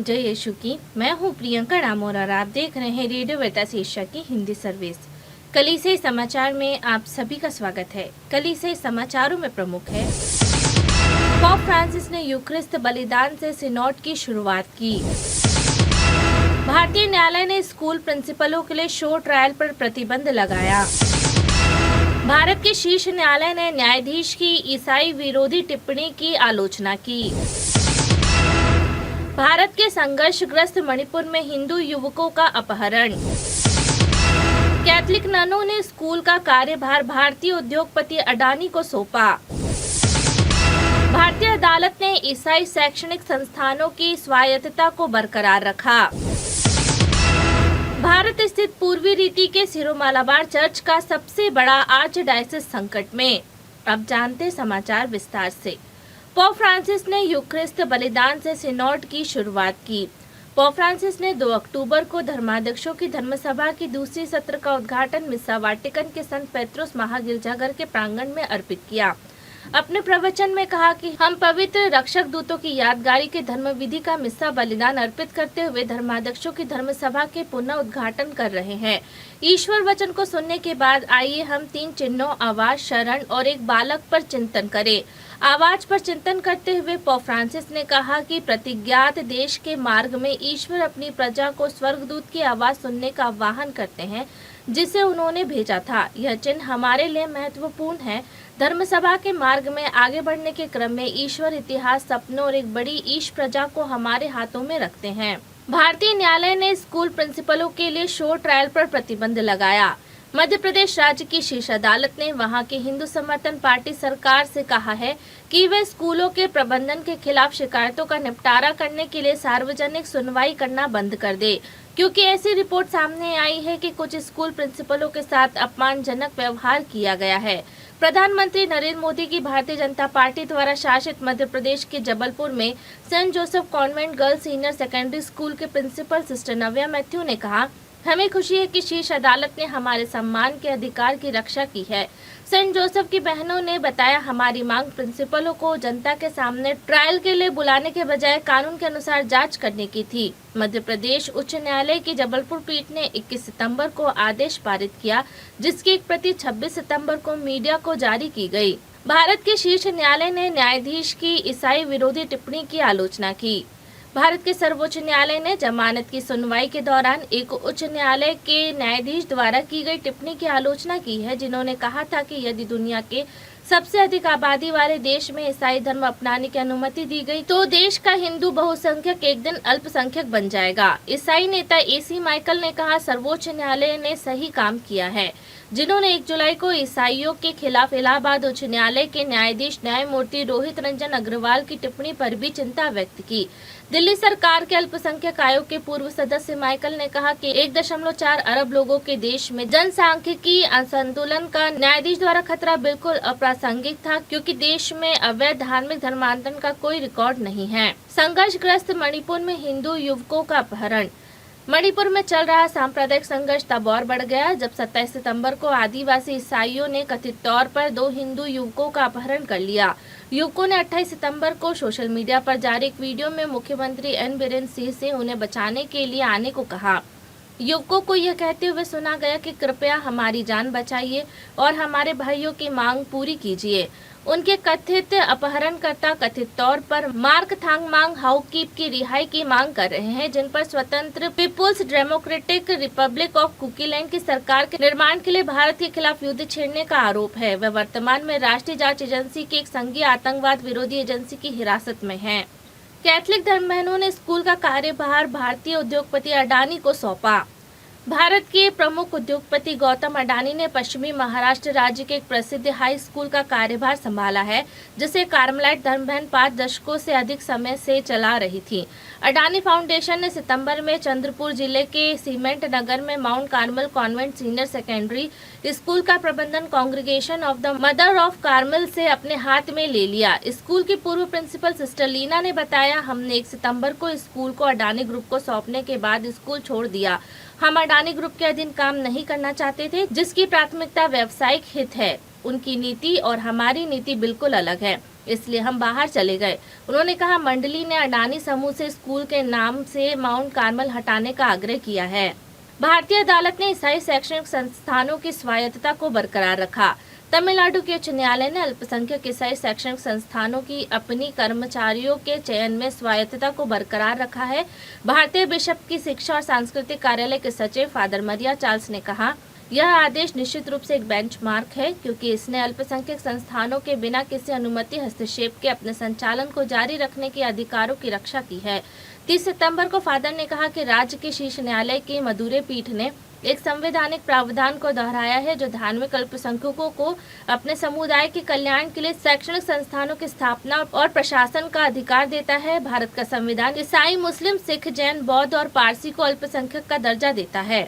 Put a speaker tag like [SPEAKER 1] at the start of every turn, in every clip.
[SPEAKER 1] जय यीशु की। मैं हूँ प्रियंका डामोर और आप देख रहे हैं रेडियो वेतास एशिया की हिंदी सर्विस। कलीसियाई समाचार में आप सभी का स्वागत है। कलीसियाई समाचारों में प्रमुख है, पोप फ्रांसिस ने यूक्रिस्त बलिदान से सिनोड की शुरुआत की। भारतीय न्यायालय ने स्कूल प्रिंसिपलों के लिए शो ट्रायल पर प्रतिबंध लगाया। भारत के शीर्ष न्यायालय ने न्यायाधीश की ईसाई विरोधी टिप्पणी की आलोचना की। भारत के संघर्षग्रस्त मणिपुर में हिंदू युवकों का अपहरण। कैथलिक ननों ने स्कूल का कार्यभार भारतीय उद्योगपति अडानी को सौंपा। भारतीय अदालत ने ईसाई शैक्षणिक संस्थानों की स्वायत्तता को बरकरार रखा। भारत स्थित पूर्वी रीति के सिरो मालाबार चर्च का सबसे बड़ा आर्चडायसिस संकट में। अब जानते समाचार विस्तार से। पोप फ्रांसिस ने यूक्रिस्त बलिदान से सिनोड की शुरुआत की। पोप फ्रांसिस ने 2 अक्टूबर को धर्माध्यक्षों की धर्मसभा की दूसरी सत्र का उद्घाटन मिस्सा वाटिकन के संत पेत्रुस महागिरजाघर के प्रांगण में अर्पित किया। अपने प्रवचन में कहा कि हम पवित्र रक्षक दूतों की यादगारी के धर्म विधि का मिस्सा बलिदान अर्पित करते हुए धर्माध्यक्षों की धर्मसभा के पुनः उद्घाटन कर रहे हैं। ईश्वर वचन को सुनने के बाद आइए हम 3 चिन्हों आवाज, शरण और एक बालक पर चिंतन करें। आवाज पर चिंतन करते हुए पोप फ्रांसिस ने कहा कि प्रतिज्ञात देश के मार्ग में ईश्वर अपनी प्रजा को स्वर्गदूत की आवाज सुनने का आह्वान करते हैं, जिसे उन्होंने भेजा था। यह चिन्ह हमारे लिए महत्वपूर्ण है। धर्मसभा के मार्ग में आगे बढ़ने के क्रम में ईश्वर इतिहास, सपनों और एक बड़ी ईश प्रजा को हमारे हाथों में रखते हैं। भारतीय न्यायालय ने स्कूल प्रिंसिपलों के लिए शो ट्रायल पर प्रतिबंध लगाया। मध्य प्रदेश राज्य की शीर्ष अदालत ने वहां की हिंदू समर्थन पार्टी सरकार से कहा है कि वे स्कूलों के प्रबंधन के खिलाफ शिकायतों का निपटारा करने के लिए सार्वजनिक सुनवाई करना बंद कर दे, क्योंकि ऐसी रिपोर्ट सामने आई है कि कुछ स्कूल प्रिंसिपलों के साथ अपमानजनक व्यवहार किया गया है। प्रधानमंत्री नरेंद्र मोदी की भारतीय जनता पार्टी द्वारा शासित मध्य प्रदेश के जबलपुर में saint Joseph convent girls senior secondary school के प्रिंसिपल सिस्टर नव्या मैथ्यू ने कहा, हमें खुशी है कि शीर्ष अदालत ने हमारे सम्मान के अधिकार की रक्षा की है। सेंट जोसेफ की बहनों ने बताया, हमारी मांग प्रिंसिपलों को जनता के सामने ट्रायल के लिए बुलाने के बजाय कानून के अनुसार जांच करने की थी। मध्य प्रदेश उच्च न्यायालय की जबलपुर पीठ ने 21 सितंबर को आदेश पारित किया, जिसकी एक प्रति 26 सितंबर को मीडिया को जारी की गई। भारत के शीर्ष न्यायालय ने न्यायाधीश की ईसाई विरोधी टिप्पणी की आलोचना की। भारत के सर्वोच्च न्यायालय ने जमानत की सुनवाई के दौरान एक उच्च न्यायालय के न्यायाधीश द्वारा की गई टिप्पणी की आलोचना की है, जिन्होंने कहा था कि यदि दुनिया के सबसे अधिक आबादी वाले देश में ईसाई धर्म अपनाने की अनुमति दी गई तो देश का हिंदू बहुसंख्यक एक दिन अल्पसंख्यक बन जाएगा। ईसाई नेता एसी माइकल ने कहा, सर्वोच्च न्यायालय ने सही काम किया है, जिन्होंने 1 जुलाई को ईसाइयों के खिलाफ इलाहाबाद उच्च न्यायालय के न्यायाधीश न्यायमूर्ति रोहित रंजन अग्रवाल की टिप्पणी पर भी चिंता व्यक्त की। दिल्ली सरकार के अल्पसंख्यक आयोग के पूर्व सदस्य माइकल ने कहा कि 1.4 अरब लोगों के देश में जनसांख्यिकी असंतुलन का न्यायाधीश द्वारा खतरा बिल्कुल अप्रासंगिक था, क्योंकि देश में अवैध धार्मिक धर्मांतरण का कोई रिकॉर्ड नहीं है। संघर्षग्रस्त मणिपुर में हिंदू युवकों का अपहरण। मणिपुर में चल रहा सांप्रदायिक संघर्ष तब और बढ़ गया जब 27 सितंबर को आदिवासी ईसाइयों ने कथित तौर पर 2 हिंदू युवकों का अपहरण कर लिया। युवकों ने 28 सितंबर को सोशल मीडिया पर जारी एक वीडियो में मुख्यमंत्री एन बीरेन्द्र सिंह से उन्हें बचाने के लिए आने को कहा। युवकों को यह कहते हुए सुना गया कि कृपया हमारी जान बचाइए और हमारे भाइयों की मांग पूरी कीजिए। उनके कथित अपहरणकर्ता कथित तौर पर मार्क थांगमांग हाउकीप की रिहाई की मांग कर रहे हैं, जिन पर स्वतंत्र peoples democratic republic of Kukiland की सरकार के निर्माण के लिए भारत के खिलाफ युद्ध छेड़ने का आरोप है। वे वर्तमान में राष्ट्रीय जांच एजेंसी की एक संघीय आतंकवाद विरोधी एजेंसी की हिरासत में हैं। कैथलिक धर्म बहनों ने स्कूल का कार्यभार भारतीय उद्योगपति अडानी को सौंपा। भारत के प्रमुख उद्योगपति गौतम अडानी ने पश्चिमी महाराष्ट्र राज्य के एक प्रसिद्ध हाई स्कूल का कार्यभार संभाला है, जिसे कार्मेलाइट धर्म बहन 5 दशकों से अधिक समय से चला रही थी। अडानी फाउंडेशन ने सितंबर में चंद्रपुर जिले के सीमेंट नगर में mount Carmel convent senior secondary school का प्रबंधन congregation of the mother of Carmel से अपने हाथ में ले लिया। स्कूल की पूर्व प्रिंसिपल सिस्टर लीना ने बताया, हमने 1 सितंबर को स्कूल को अडानी ग्रुप को सौंपने के बाद स्कूल छोड़ दिया। हम अडानी ग्रुप के अधीन काम नहीं करना चाहते थे, जिसकी प्राथमिकता व्यावसायिक हित है। उनकी नीति और हमारी नीति बिल्कुल अलग है, इसलिए हम बाहर चले गए। उन्होंने कहा, मंडली ने अडानी समूह से स्कूल के नाम से माउंट कार्मल हटाने का आग्रह किया है। भारतीय अदालत ने ईसाई शैक्षणिक संस्थानों की स्वायत्तता को बरकरार रखा। तमिलनाडु के उच्च न्यायालय ने अल्पसंख्यक ईसाई शैक्षणिक संस्थानों की अपनी कर्मचारियों के चयन में स्वायत्तता को बरकरार रखा है। भारतीय बिशप की शिक्षा और सांस्कृतिक कार्यालय के सचिव फादर मरिया चार्ल्स ने कहा, यह आदेश निश्चित रूप से एक बेंचमार्क है, क्योंकि इसने अल्पसंख्यक संस्थानों के बिना किसी अनुमति हस्तक्षेप के अपने संचालन को जारी रखने के अधिकारों की रक्षा की है। 30 सितंबर को फादर ने कहा कि राज्य के शीर्ष न्यायालय की मदुरै पीठ ने एक संवैधानिक प्रावधान को दोहराया है, जो धार्मिक अल्पसंख्यकों को अपने समुदाय के कल्याण के लिए शैक्षणिक संस्थानों की स्थापना और प्रशासन का अधिकार देता है। भारत का संविधान ईसाई, मुस्लिम, सिख, जैन, बौद्ध और पारसी को अल्पसंख्यक का दर्जा देता है।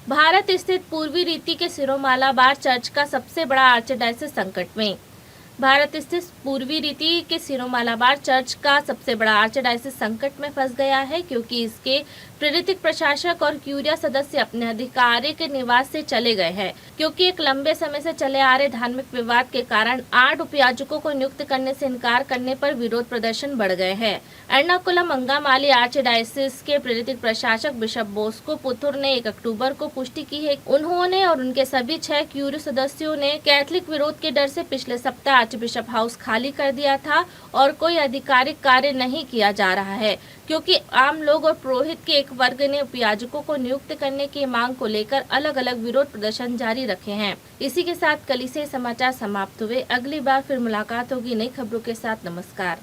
[SPEAKER 1] भारत स्थित पूर्वी रीति के सिरो-मालाबार चर्च का सबसे बड़ा आर्चडायसिस संकट में। भारत स्थित पूर्वी रीति के सिरो-मालाबार चर्च का सबसे बड़ा आर्चडायसिस संकट में फंस गया है, क्योंकि इसके प्रेरित प्रशासक और क्यूरिया सदस्य अपने आधिकारिक निवास से चले गए हैं, क्योंकि एक लंबे समय से चले आ रहे धार्मिक विवाद के कारण 8 उपयाजकों को नियुक्त करने से इनकार करने पर विरोध प्रदर्शन बढ़ गए हैं। एर्नाकुलम अंगामाली आर्चडायसिस के प्रेरित प्रशासक बिशप बोस्को पुथुर ने 1 अक्टूबर को पुष्टि की है। उन्होंने और उनके सभी 6 क्यूरिया सदस्यों ने कैथलिक विरोध के डर से पिछले सप्ताह आर्चबिशप हाउस खाली कर दिया था और कोई आधिकारिक कार्य नहीं किया जा रहा है, क्योंकि आम लोग और पुरोहित के एक वर्ग ने उपयाजकों को नियुक्त करने की मांग को लेकर अलग अलग विरोध प्रदर्शन जारी रखे हैं। इसी के साथ कलीसिया समाचार समाप्त हुए। अगली बार फिर मुलाकात होगी नई खबरों के साथ। नमस्कार।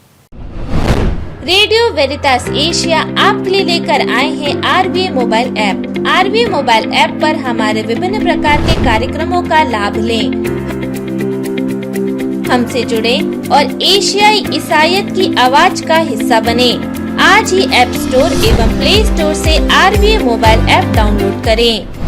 [SPEAKER 2] रेडियो वेरितास एशिया आपके लिए लेकर आए हैं RBA mobile app. RBA mobile app पर हमारे विभिन्न प्रकार के कार्यक्रमों का लाभ लें, हमसे जुड़े और एशियाई ईसाईयत की आवाज का हिस्सा बने। आज ही ऐप स्टोर एवं प्ले स्टोर से आरबीए मोबाइल ऐप डाउनलोड करें।